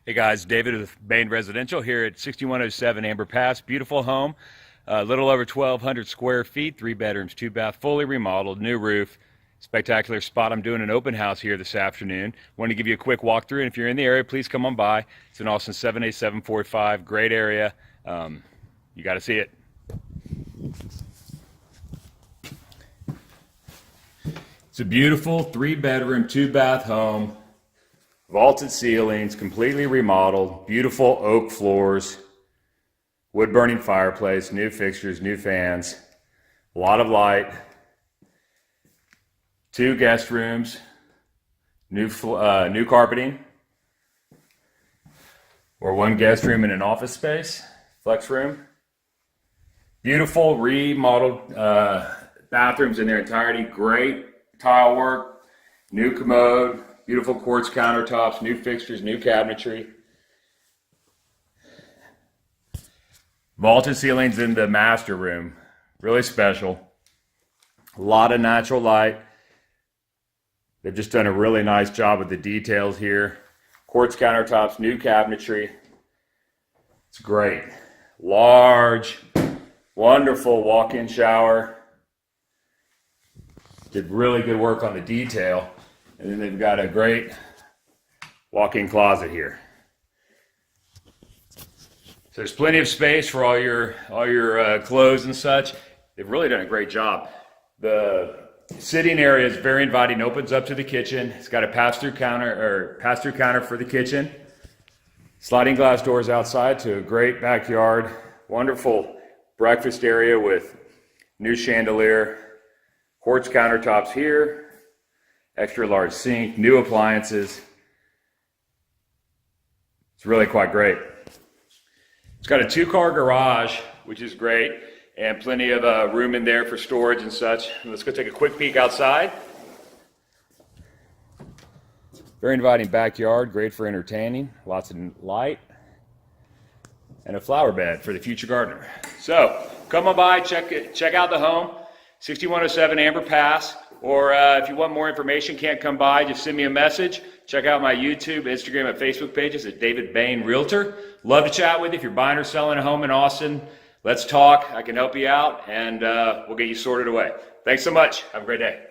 Hey guys, David with Bain Residential here at 6107 Amber Pass. Beautiful home, a little over 1,200 square feet, 3 bedrooms, 2 bath, fully remodeled, new roof. Spectacular spot. I'm doing an open house here this afternoon. Want to give you a quick walkthrough, and if you're in the area, please come on by. It's in Austin 78745. Great area. You got to see it. It's a beautiful 3 bedroom, 2 bath home. Vaulted ceilings, completely remodeled, beautiful oak floors, wood burning fireplace, new fixtures, new fans, a lot of light, 2 guest rooms, new carpeting, or 1 guest room and an office space, flex room. Beautiful remodeled bathrooms in their entirety, great tile work, new commode, beautiful quartz countertops, new fixtures, new cabinetry. Vaulted ceilings in the master room, really special. A lot of natural light. They've just done a really nice job with the details here. Quartz countertops, new cabinetry. It's great. Large, wonderful walk-in shower. Did really good work on the detail. And then they've got a great walk-in closet here. So there's plenty of space for all your clothes and such. They've really done a great job. The sitting area is very inviting, opens up to the kitchen. It's got a pass-through counter for the kitchen. Sliding glass doors outside to a great backyard. Wonderful breakfast area with new chandelier. Quartz countertops here. Extra large sink, new appliances. It's really quite great. It's got a 2-car garage, which is great, and plenty of room in there for storage and such. Let's go take a quick peek outside. Very inviting backyard, great for entertaining, lots of light, and a flower bed for the future gardener. So come on by, check out the home, 6107 Amber Pass. Or if you want more information, can't come by, just send me a message. Check out my YouTube, Instagram, and Facebook pages at David Bain Realtor. Love to chat with you. If you're buying or selling a home in Austin, let's talk. I can help you out, and we'll get you sorted away. Thanks so much. Have a great day.